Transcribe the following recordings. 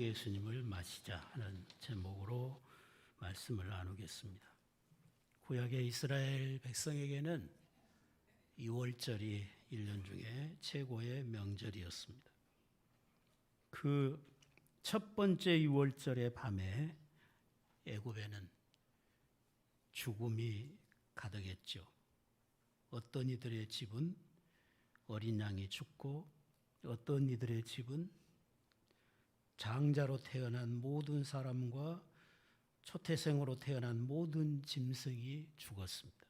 예수님을 마시자 하는 제목으로 말씀을 나누겠습니다. 구약의 이스라엘 백성에게는 6월절이 1년 중에 최고의 명절이었습니다. 그 첫 번째 6월절의 밤에 애굽에는 죽음이 가득했죠. 어떤 이들의 집은 어린 양이 죽고 어떤 이들의 집은 장자로 태어난 모든 사람과 초태생으로 태어난 모든 짐승이 죽었습니다.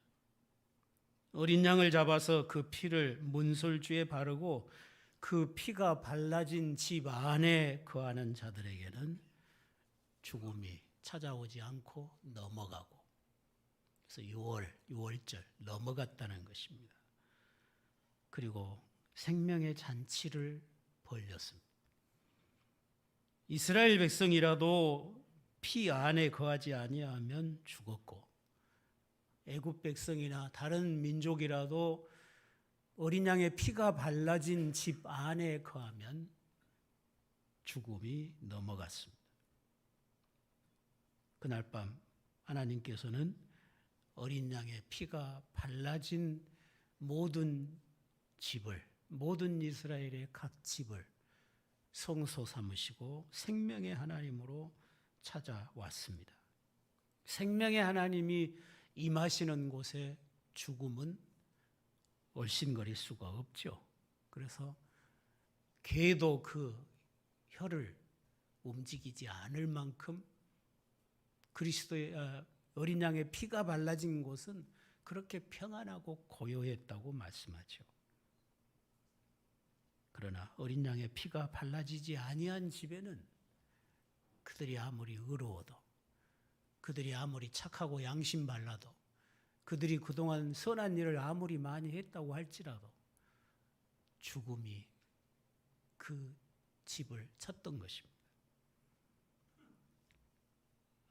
어린 양을 잡아서 그 피를 문설주에 바르고 그 피가 발라진 집 안에 거하는 자들에게는 죽음이 찾아오지 않고 넘어가고, 그래서 6월절 넘어갔다는 것입니다. 그리고 생명의 잔치를 벌렸습니다. 이스라엘 백성이라도 피 안에 거하지 아니하면 죽었고, 애굽 백성이나 다른 민족이라도 어린 양의 피가 발라진 집 안에 거하면 죽음이 넘어갔습니다. 그날 밤 하나님께서는 어린 양의 피가 발라진 모든 집을, 모든 이스라엘의 각 집을 성소 삼으시고 생명의 하나님으로 찾아왔습니다. 생명의 하나님이 임하시는 곳에 죽음은 얼씬거릴 수가 없죠. 그래서 개도 그 혀를 움직이지 않을 만큼 그리스도의 어린 양의 피가 발라진 곳은 그렇게 평안하고 고요했다고 말씀하죠. 그러나 어린 양의 피가 발라지지 아니한 집에는 그들이 아무리 의로워도, 그들이 아무리 착하고 양심 발라도, 그들이 그동안 선한 일을 아무리 많이 했다고 할지라도 죽음이 그 집을 쳤던 것입니다.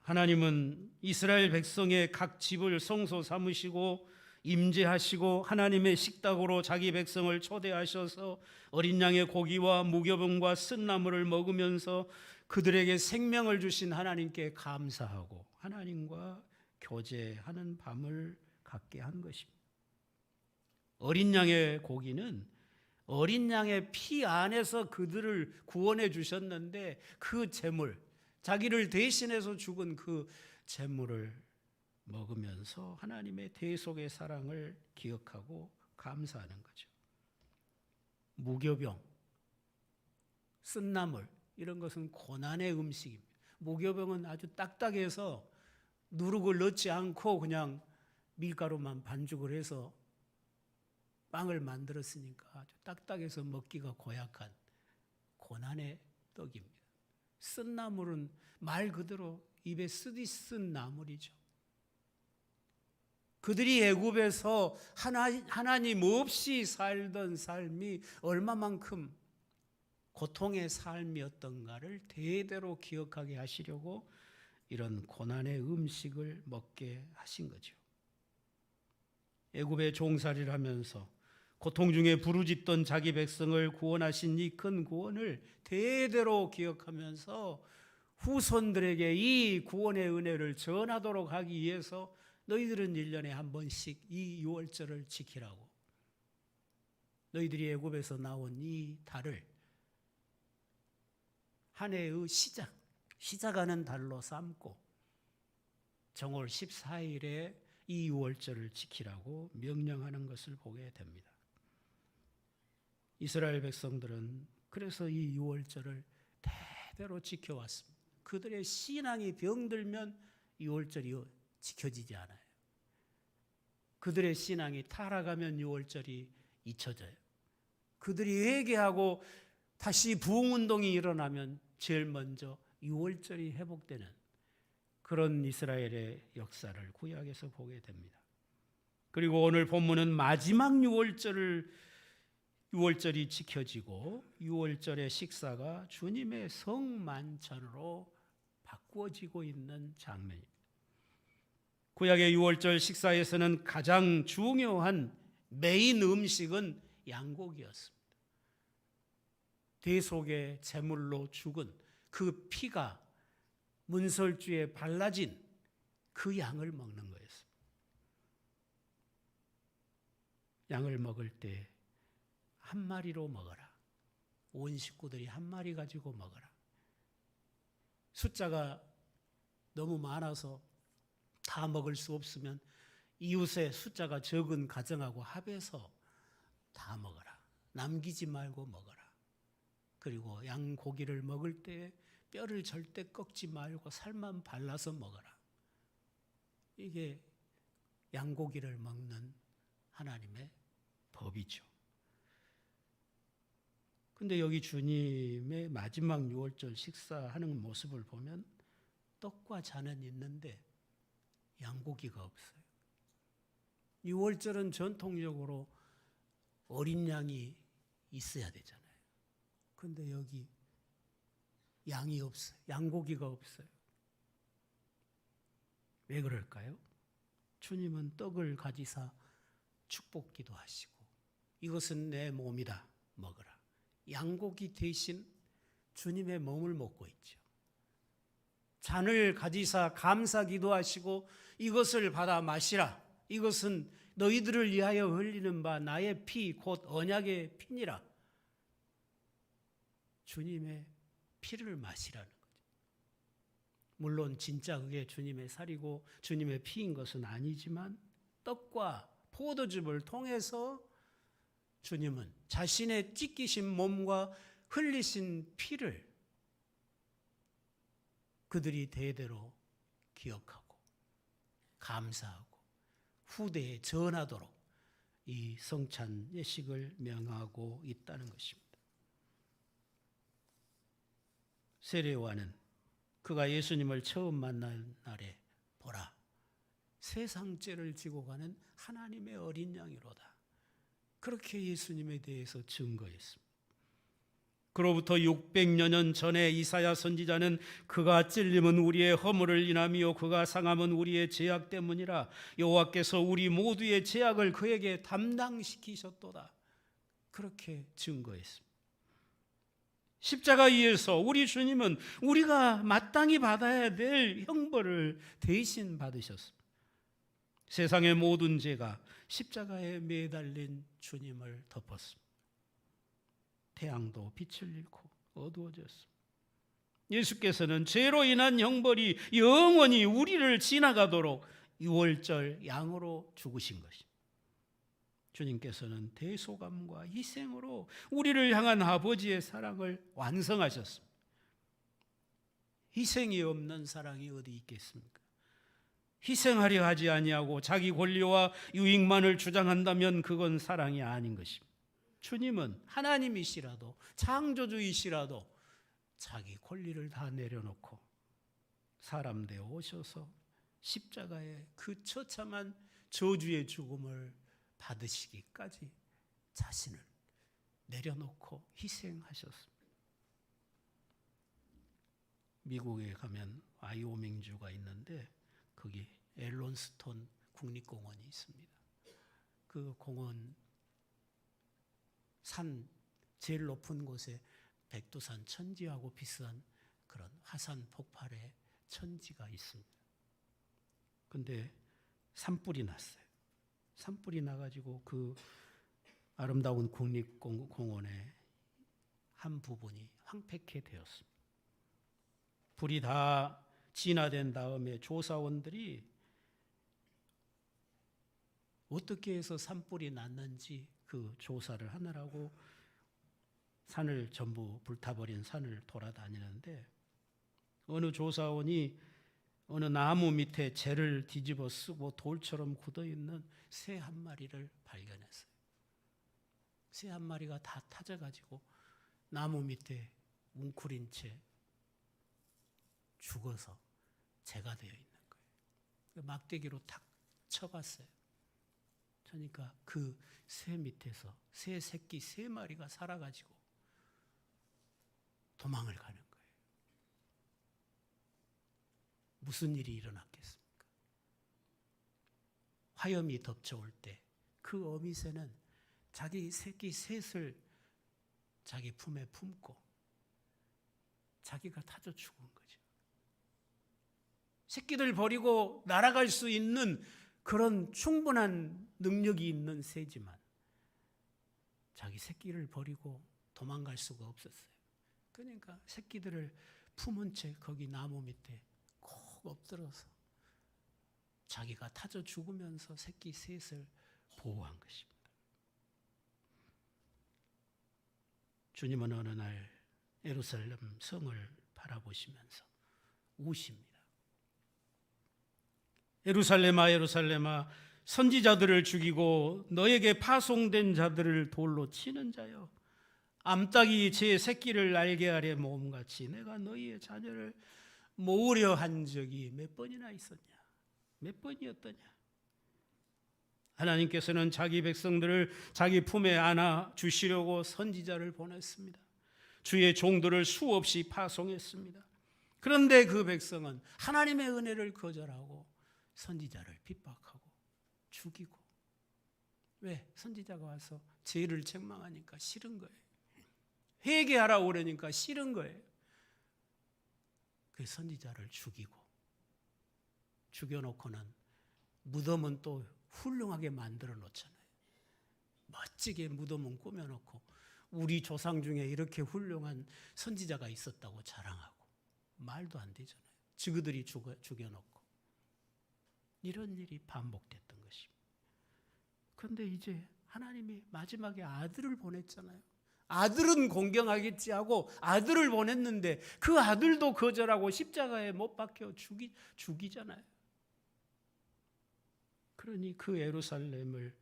하나님은 이스라엘 백성의 각 집을 성소 삼으시고 임재하시고 하나님의 식탁으로 자기 백성을 초대하셔서 어린 양의 고기와 무교병과 쓴나물을 먹으면서 그들에게 생명을 주신 하나님께 감사하고 하나님과 교제하는 밤을 갖게 한 것입니다. 어린 양의 고기는 어린 양의 피 안에서 그들을 구원해 주셨는데, 그 제물, 자기를 대신해서 죽은 그 제물을 먹으면서 하나님의 대속의 사랑을 기억하고 감사하는 거죠. 무교병, 쓴나물, 이런 것은 고난의 음식입니다. 무교병은 아주 딱딱해서 누룩을 넣지 않고 그냥 밀가루만 반죽을 해서 빵을 만들었으니까 아주 딱딱해서 먹기가 고약한 고난의 떡입니다. 쓴나물은 말 그대로 입에 쓰디 쓴 나물이죠. 그들이 애굽에서 하나님 없이 살던 삶이 얼마만큼 고통의 삶이었던가를 대대로 기억하게 하시려고 이런 고난의 음식을 먹게 하신 거죠. 애굽에 종살이를 하면서 고통 중에 부르짖던 자기 백성을 구원하신 이 큰 구원을 대대로 기억하면서 후손들에게 이 구원의 은혜를 전하도록 하기 위해서 너희들은 1년에 한 번씩 이 6월절을 지키라고, 너희들이 애굽에서 나온 이 달을 한 해의 시작하는 달로 삼고 정월 14일에 이 6월절을 지키라고 명령하는 것을 보게 됩니다. 이스라엘 백성들은 그래서 이 6월절을 대대로 지켜왔습니다. 그들의 신앙이 병들면 6월절이 지켜지지 않아요. 그들의 신앙이 타락하면 6월절이 잊혀져요. 그들이 회개하고 다시 부흥운동이 일어나면 제일 먼저 6월절이 회복되는 그런 이스라엘의 역사를 구약에서 보게 됩니다. 그리고 오늘 본문은 마지막 6월절이 지켜지고 6월절의 식사가 주님의 성만찬으로 바꾸어지고 있는 장면입니다. 구약의 6월절 식사에서는 가장 중요한 메인 음식은 양고기였습니다. 대속의 제물로 죽은 그 피가 문설주에 발라진 그 양을 먹는 거였습니다. 양을 먹을 때 한 마리로 먹어라. 온 식구들이 한 마리 가지고 먹어라. 숫자가 너무 많아서 다 먹을 수 없으면 이웃의 숫자가 적은 가정하고 합해서 다 먹어라. 남기지 말고 먹어라. 그리고 양고기를 먹을 때 뼈를 절대 꺾지 말고 살만 발라서 먹어라. 이게 양고기를 먹는 하나님의 법이죠. 근데 여기 주님의 마지막 유월절 식사하는 모습을 보면 떡과 잔은 있는데 양고기가 없어요. 유월절은 전통적으로 어린 양이 있어야 되잖아요. 근데 여기 양이 없어요. 양고기가 없어요. 왜 그럴까요? 주님은 떡을 가지사 축복기도 하시고 이것은 내 몸이다 먹어라. 양고기 대신 주님의 몸을 먹고 있죠. 잔을 가지사 감사 기도하시고 이것을 받아 마시라. 이것은 너희들을 위하여 흘리는 바 나의 피 곧 언약의 피니라. 주님의 피를 마시라는 거죠. 물론 진짜 그게 주님의 살이고 주님의 피인 것은 아니지만 떡과 포도즙을 통해서 주님은 자신의 찢기신 몸과 흘리신 피를 그들이 대대로 기억하고 감사하고 후대에 전하도록 이 성찬 예식을 명하고 있다는 것입니다. 세례요한은 그가 예수님을 처음 만난 날에 보라, 세상 죄를 지고 가는 하나님의 어린 양이로다. 그렇게 예수님에 대해서 증거했습니다. 그로부터 600여 년 전에 이사야 선지자는 그가 찔림은 우리의 허물을 인하며 그가 상함은 우리의 죄악 때문이라. 여호와께서 우리 모두의 죄악을 그에게 담당시키셨도다. 그렇게 증거했습니다. 십자가 위에서 우리 주님은 우리가 마땅히 받아야 될 형벌을 대신 받으셨습니다. 세상의 모든 죄가 십자가에 매달린 주님을 덮었습니다. 태양도 빛을 잃고 어두워졌습니다. 예수께서는 죄로 인한 형벌이 영원히 우리를 지나가도록 유월절 양으로 죽으신 것입니다. 주님께서는 대속함과 희생으로 우리를 향한 아버지의 사랑을 완성하셨습니다. 희생이 없는 사랑이 어디 있겠습니까? 희생하려 하지 아니하고 자기 권리와 유익만을 주장한다면 그건 사랑이 아닌 것입니다. 주님은 하나님이시라도 창조주이시라도 자기 권리를 다 내려놓고 사람 되어 오셔서 십자가에 그 처참한 저주의 죽음을 받으시기까지 자신을 내려놓고 희생하셨습니다. 미국에 가면 와이오밍주가 있는데 거기 앨런스톤 국립공원이 있습니다. 그 공원 산 제일 높은 곳에 백두산 천지하고 비슷한 그런 화산 폭발의 천지가 있습니다. 근데 산불이 났어요. 산불이 나가지고 그 아름다운 국립공원의 한 부분이 황폐케 되었습니다. 불이 다 진화된 다음에 조사원들이 어떻게 해서 산불이 났는지 그 조사를 하느라고 산을 전부 불타버린 산을 돌아다니는데 어느 조사원이 어느 나무 밑에 재를 뒤집어 쓰고 돌처럼 굳어있는 새 한 마리를 발견했어요. 새 한 마리가 다 타져가지고 나무 밑에 웅크린 채 죽어서 재가 되어 있는 거예요. 막대기로 탁 쳐봤어요. 그러니까 그 새 밑에서 새 새끼 3마리가 살아가지고 도망을 가는 거예요. 무슨 일이 일어났겠습니까? 화염이 덮쳐올 때 그 어미새는 자기 새끼 셋을 자기 품에 품고 자기가 타져 죽은 거죠. 새끼들 버리고 날아갈 수 있는 그런 충분한 능력이 있는 새지만 자기 새끼를 버리고 도망갈 수가 없었어요. 그러니까 새끼들을 품은 채 거기 나무 밑에 콕 엎드려서 자기가 타져 죽으면서 새끼 셋을 보호한 것입니다. 주님은 어느 날 예루살렘 성을 바라보시면서 우십니다. 예루살렘아 예루살렘아 선지자들을 죽이고 너에게 파송된 자들을 돌로 치는 자여, 암탉이 제 새끼를 날개 아래 모음같이 내가 너희의 자녀를 모으려 한 적이 몇 번이나 있었냐? 몇 번이었더냐? 하나님께서는 자기 백성들을 자기 품에 안아 주시려고 선지자를 보냈습니다. 주의 종들을 수없이 파송했습니다. 그런데 그 백성은 하나님의 은혜를 거절하고 선지자를 핍박하고 죽이고, 왜? 선지자가 와서 죄를 책망하니까 싫은 거예요. 회개하라고 그러니까 싫은 거예요. 그 선지자를 죽여놓고는 무덤은 또 훌륭하게 만들어 놓잖아요. 멋지게 무덤은 꾸며놓고 우리 조상 중에 이렇게 훌륭한 선지자가 있었다고 자랑하고, 말도 안 되잖아요. 저그들이 죽여놓고. 이런 일이 반복됐던 것입니다. 그런데 이제 하나님이 마지막에 아들을 보냈잖아요. 아들은 공경하겠지 하고 아들을 보냈는데 그 아들도 거절하고 십자가에 못 박혀 죽이잖아요. 그러니 그 예루살렘을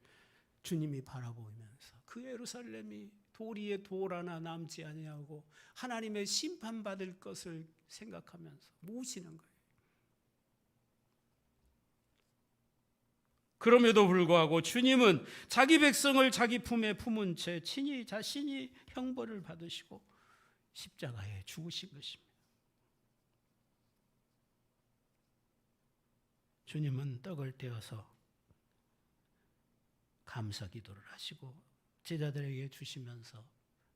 주님이 바라보면서 그 예루살렘이 돌 위에 돌 하나 남지 아니하고 하나님의 심판받을 것을 생각하면서 모시는 거예요. 그럼에도 불구하고 주님은 자기 백성을 자기 품에 품은 채 친히 자신이 형벌을 받으시고 십자가에 죽으신 것입니다. 주님은 떡을 떼어서 감사 기도를 하시고 제자들에게 주시면서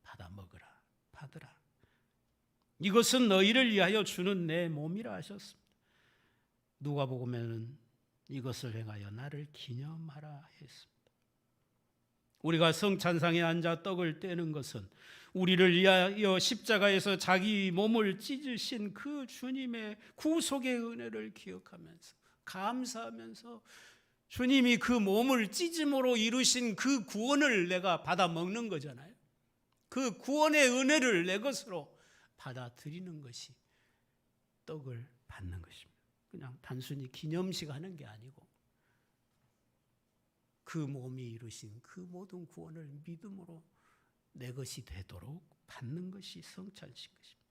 받아 먹으라, 받으라. 이것은 너희를 위하여 주는 내 몸이라 하셨습니다. 누가복음에는 이것을 행하여 나를 기념하라 했습니다. 우리가 성찬상에 앉아 떡을 떼는 것은 우리를 위하여 십자가에서 자기 몸을 찢으신 그 주님의 구속의 은혜를 기억하면서 감사하면서 주님이 그 몸을 찢음으로 이루신 그 구원을 내가 받아 먹는 거잖아요. 그 구원의 은혜를 내 것으로 받아들이는 것이 떡을 받는 것입니다. 그냥 단순히 기념식 하는 게 아니고 그 몸이 이루신 그 모든 구원을 믿음으로 내 것이 되도록 받는 것이 성찬식 것입니다.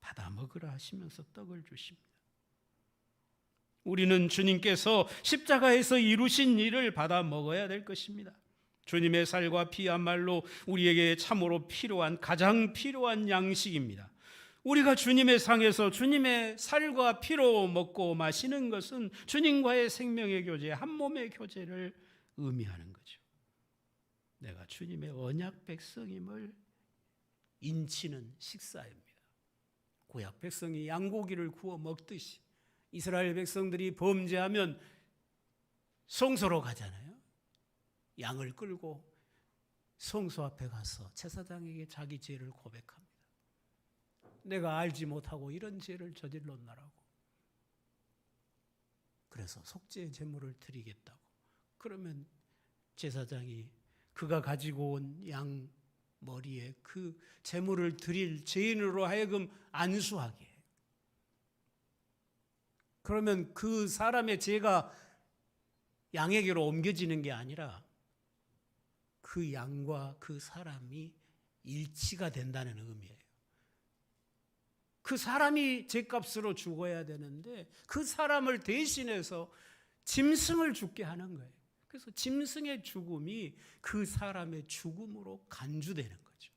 받아 먹으라 하시면서 떡을 주십니다. 우리는 주님께서 십자가에서 이루신 일을 받아 먹어야 될 것입니다. 주님의 살과 피야말로 우리에게 참으로 필요한, 가장 필요한 양식입니다. 우리가 주님의 상에서 주님의 살과 피로 먹고 마시는 것은 주님과의 생명의 교제, 한 몸의 교제를 의미하는 거죠. 내가 주님의 언약 백성임을 인치는 식사입니다. 구약 백성이 양고기를 구워 먹듯이 이스라엘 백성들이 범죄하면 성소로 가잖아요. 양을 끌고 성소 앞에 가서 제사장에게 자기 죄를 고백합니다. 내가 알지 못하고 이런 죄를 저질렀나라고. 그래서 속죄의 제물을 드리겠다고. 그러면 제사장이 그가 가지고 온 양 머리에 그 제물을 드릴 죄인으로 하여금 안수하게 해요. 그러면 그 사람의 죄가 양에게로 옮겨지는 게 아니라 그 양과 그 사람이 일치가 된다는 의미예요. 그 사람이 죄값으로 죽어야 되는데 그 사람을 대신해서 짐승을 죽게 하는 거예요. 그래서 짐승의 죽음이 그 사람의 죽음으로 간주되는 거죠.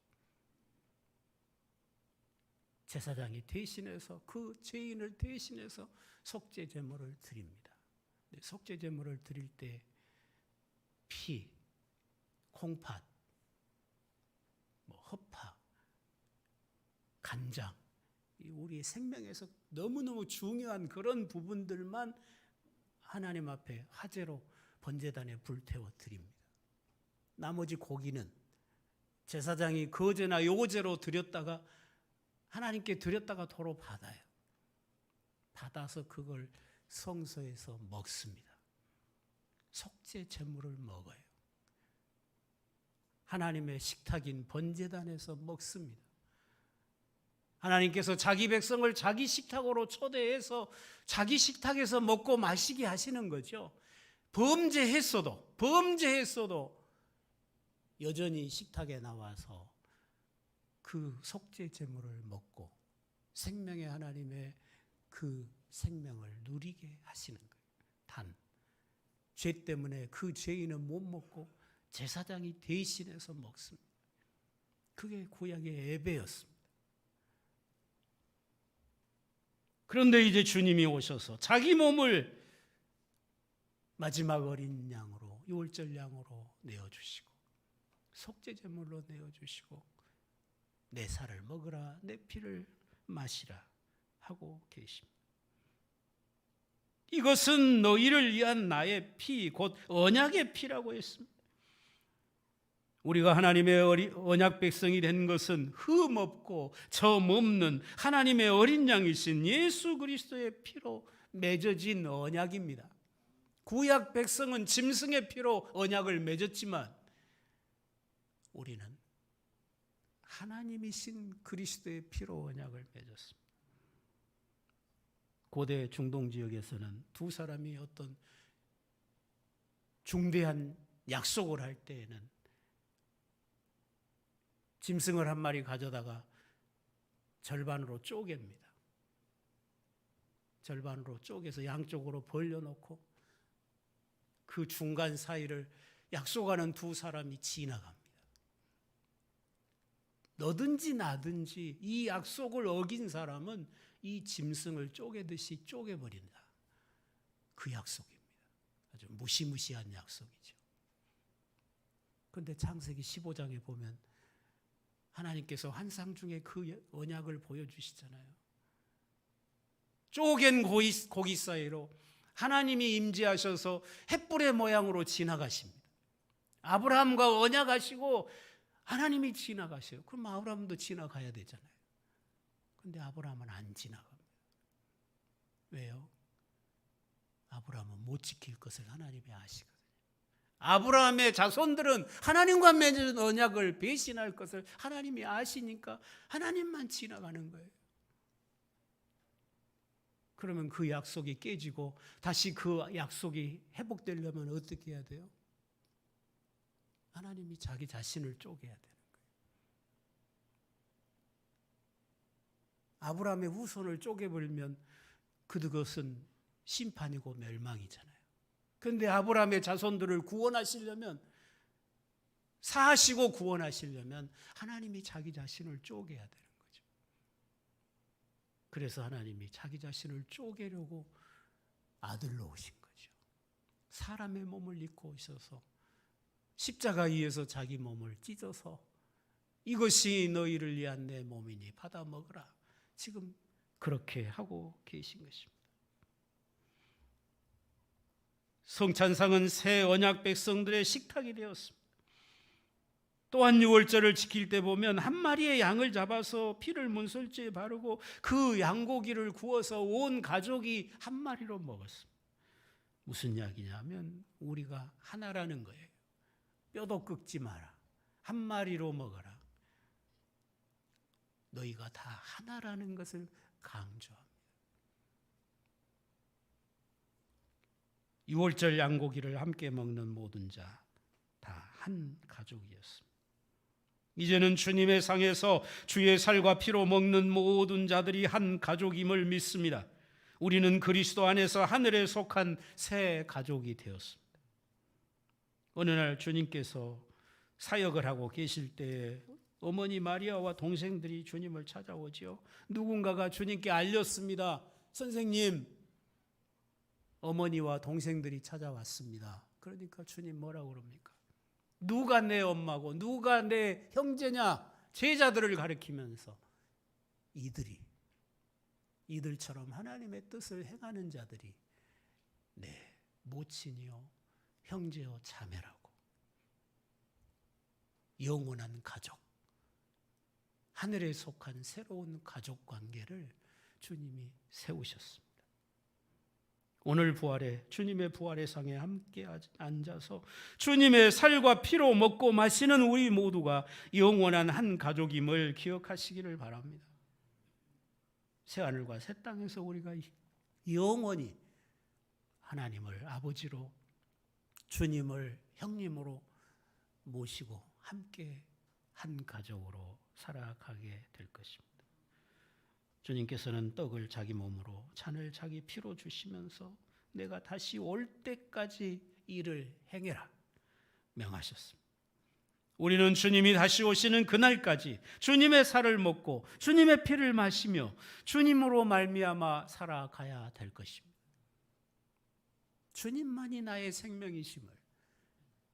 제사장이 대신해서 그 죄인을 대신해서 속죄 제물을 드립니다. 속죄 제물을 드릴 때 피, 콩팥, 헛파 간장, 우리의 생명에서 너무너무 중요한 그런 부분들만 하나님 앞에 화제로 번제단에 불태워 드립니다. 나머지 고기는 제사장이 거제나 요제로 드렸다가 하나님께 드렸다가 도로 받아요. 받아서 그걸 성소에서 먹습니다. 속죄 제물을 먹어요. 하나님의 식탁인 번제단에서 먹습니다. 하나님께서 자기 백성을 자기 식탁으로 초대해서 자기 식탁에서 먹고 마시게 하시는 거죠. 범죄했어도 여전히 식탁에 나와서 그 속죄 제물을 먹고 생명의 하나님의 그 생명을 누리게 하시는 거예요. 단, 죄 때문에 그 죄인은 못 먹고 제사장이 대신해서 먹습니다. 그게 구약의 예배였습니다. 그런데 이제 주님이 오셔서 자기 몸을 마지막 어린 양으로, 유월절 양으로 내어주시고 속죄 제물로 내어주시고 내 살을 먹으라, 내 피를 마시라 하고 계십니다. 이것은 너희를 위한 나의 피, 곧 언약의 피라고 했습니다. 우리가 하나님의 언약 백성이 된 것은 흠 없고 점 없는 하나님의 어린 양이신 예수 그리스도의 피로 맺어진 언약입니다. 구약 백성은 짐승의 피로 언약을 맺었지만 우리는 하나님이신 그리스도의 피로 언약을 맺었습니다. 고대 중동 지역에서는 두 사람이 어떤 중대한 약속을 할 때에는 짐승을 한 마리 가져다가 절반으로 쪼갭니다. 절반으로 쪼개서 양쪽으로 벌려놓고 그 중간 사이를 약속하는 두 사람이 지나갑니다. 너든지 나든지 이 약속을 어긴 사람은 이 짐승을 쪼개듯이 쪼개버린다. 그 약속입니다. 아주 무시무시한 약속이죠. 그런데 창세기 15장에 보면 하나님께서 환상 중에 그 언약을 보여주시잖아요. 쪼갠 고기 사이로 하나님이 임재하셔서 횃불의 모양으로 지나가십니다. 아브라함과 언약하시고 하나님이 지나가셔요. 그럼 아브라함도 지나가야 되잖아요. 그런데 아브라함은 안 지나갑니다. 왜요? 아브라함은 못 지킬 것을 하나님이 아시거든요. 아브라함의 자손들은 하나님과 맺은 언약을 배신할 것을 하나님이 아시니까 하나님만 지나가는 거예요. 그러면 그 약속이 깨지고 다시 그 약속이 회복되려면 어떻게 해야 돼요? 하나님이 자기 자신을 쪼개야 되는 거예요. 아브라함의 후손을 쪼개버리면 그것은 심판이고 멸망이잖아요. 그런데 아브라함의 자손들을 구원하시려면, 사하시고 구원하시려면 하나님이 자기 자신을 쪼개야 되는 거죠. 그래서 하나님이 자기 자신을 쪼개려고 아들로 오신 거죠. 사람의 몸을 입고 오셔서 십자가 위에서 자기 몸을 찢어서 이것이 너희를 위한 내 몸이니 받아 먹으라. 지금 그렇게 하고 계신 것입니다. 성찬상은 새 언약 백성들의 식탁이 되었습니다. 또한 유월절을 지킬 때 보면 한 마리의 양을 잡아서 피를 문설주에 바르고 그 양고기를 구워서 온 가족이 한 마리로 먹었습니다. 무슨 이야기냐면 우리가 하나라는 거예요. 뼈도 꺾지 마라. 한 마리로 먹어라. 너희가 다 하나라는 것을 강조합니다. 유월절 양고기를 함께 먹는 모든 자 다 한 가족이었습니다. 이제는 주님의 상에서 주의 살과 피로 먹는 모든 자들이 한 가족임을 믿습니다. 우리는 그리스도 안에서 하늘에 속한 새 가족이 되었습니다. 어느 날 주님께서 사역을 하고 계실 때에 어머니 마리아와 동생들이 주님을 찾아오지요. 누군가가 주님께 알렸습니다. 선생님, 어머니와 동생들이 찾아왔습니다. 그러니까 주님 뭐라고 그럽니까? 누가 내 엄마고 누가 내 형제냐? 제자들을 가리키면서 이들처럼 하나님의 뜻을 행하는 자들이 내 모친이요 형제요 자매라고, 영원한 가족, 하늘에 속한 새로운 가족 관계를 주님이 세우셨습니다. 오늘 부활에, 주님의 부활의 상에 함께 앉아서 주님의 살과 피로 먹고 마시는 우리 모두가 영원한 한 가족임을 기억하시기를 바랍니다. 새하늘과 새 땅에서 우리가 영원히 하나님을 아버지로, 주님을 형님으로 모시고 함께 한 가족으로 살아가게 될 것입니다. 주님께서는 떡을 자기 몸으로, 잔을 자기 피로 주시면서 내가 다시 올 때까지 이를 행해라 명하셨습니다. 우리는 주님이 다시 오시는 그날까지 주님의 살을 먹고 주님의 피를 마시며 주님으로 말미암아 살아가야 될 것입니다. 주님만이 나의 생명이심을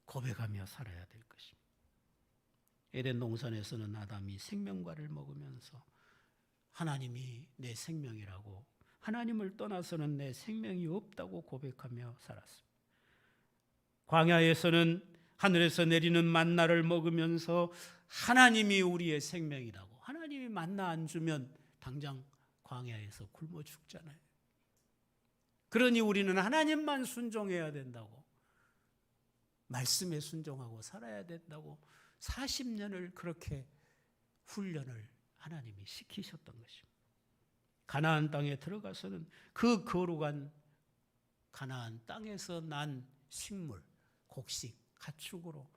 고백하며 살아야 될 것입니다. 에덴 동산에서는 아담이 생명과를 먹으면서 하나님이 내 생명이라고, 하나님을 떠나서는 내 생명이 없다고 고백하며 살았습니다. 광야에서는 하늘에서 내리는 만나를 먹으면서 하나님이 우리의 생명이라고, 하나님이 만나 안 주면 당장 광야에서 굶어 죽잖아요. 그러니 우리는 하나님만 순종해야 된다고, 말씀에 순종하고 살아야 된다고 40년을 그렇게 훈련을 하나님이 시키셨던 것입니다. 가나안 땅에 들어가서는 그 거룩한 가나안 땅에서 난 식물, 곡식, 가축으로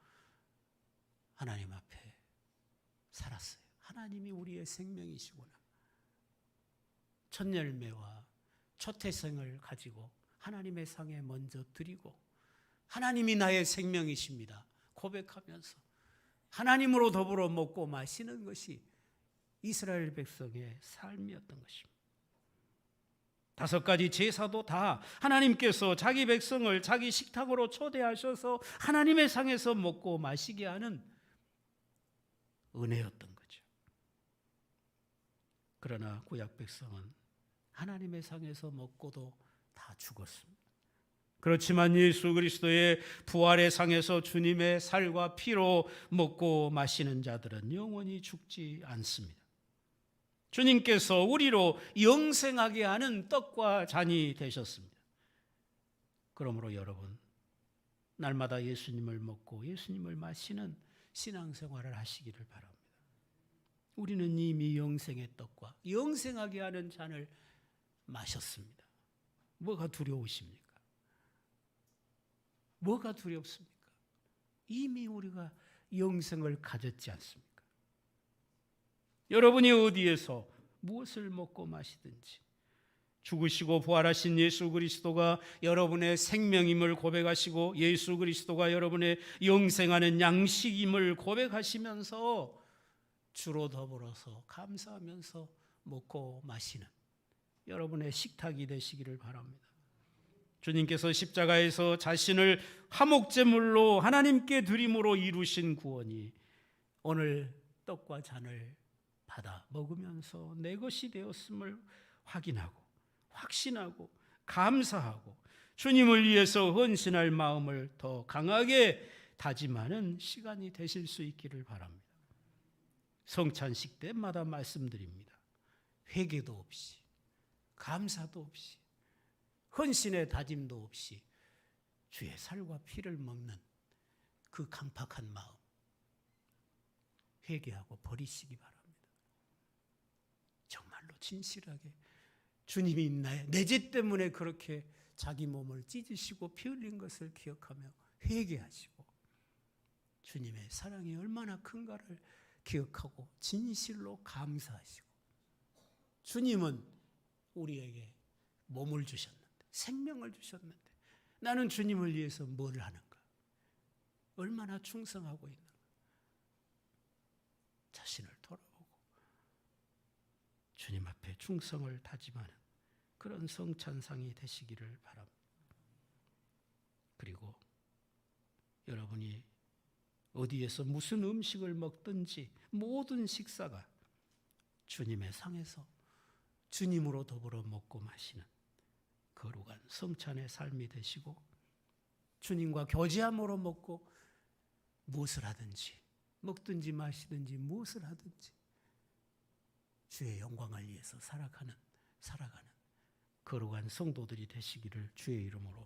하나님 앞에 살았어요. 하나님이 우리의 생명이시구나. 첫 열매와 첫 태생을 가지고 하나님의 상에 먼저 드리고 하나님이 나의 생명이십니다 고백하면서 하나님으로 더불어 먹고 마시는 것이 이스라엘 백성의 삶이었던 것입니다. 5가지 제사도 다 하나님께서 자기 백성을 자기 식탁으로 초대하셔서 하나님의 상에서 먹고 마시게 하는 은혜였던 거죠. 그러나 구약 백성은 하나님의 상에서 먹고도 다 죽었습니다. 그렇지만 예수 그리스도의 부활의 상에서 주님의 살과 피로 먹고 마시는 자들은 영원히 죽지 않습니다. 주님께서 우리로 영생하게 하는 떡과 잔이 되셨습니다. 그러므로 여러분, 날마다 예수님을 먹고 예수님을 마시는 신앙생활을 하시기를 바랍니다. 우리는 이미 영생의 떡과 영생하게 하는 잔을 마셨습니다. 뭐가 두려우십니까? 뭐가 두렵습니까? 이미 우리가 영생을 가졌지 않습니까? 여러분이 어디에서 무엇을 먹고 마시든지 죽으시고 부활하신 예수 그리스도가 여러분의 생명임을 고백하시고 예수 그리스도가 여러분의 영생하는 양식임을 고백하시면서 주로 더불어서 감사하면서 먹고 마시는 여러분의 식탁이 되시기를 바랍니다. 주님께서 십자가에서 자신을 화목제물로 하나님께 드림으로 이루신 구원이 오늘 떡과 잔을 받아 먹으면서 내 것이 되었음을 확인하고 확신하고 감사하고 주님을 위해서 헌신할 마음을 더 강하게 다짐하는 시간이 되실 수 있기를 바랍니다. 성찬식 때마다 말씀드립니다. 회개도 없이 감사도 없이 헌신의 다짐도 없이 주의 살과 피를 먹는 그 강팍한 마음 회개하고 버리시기 바랍니다. 정말로 진실하게 주님이 내 죄 때문에 그렇게 자기 몸을 찢으시고 피 흘린 것을 기억하며 회개하시고 주님의 사랑이 얼마나 큰가를 기억하고 진실로 감사하시고 주님은 우리에게 몸을 주셨는데 생명을 주셨는데 나는 주님을 위해서 뭘 하는가? 얼마나 충성하고 있는가? 자신을 돌아보고 주님 앞에 충성을 다짐하는 그런 성찬상이 되시기를 바랍니다. 그리고 여러분이 어디에서 무슨 음식을 먹든지 모든 식사가 주님의 상에서 주님으로 더불어 먹고 마시는 거룩한 성찬의 삶이 되시고, 주님과 교제함으로 먹고 무엇을 하든지, 먹든지 마시든지 무엇을 하든지 주의 영광을 위해서 살아가는 거룩한 성도들이 되시기를 주의 이름으로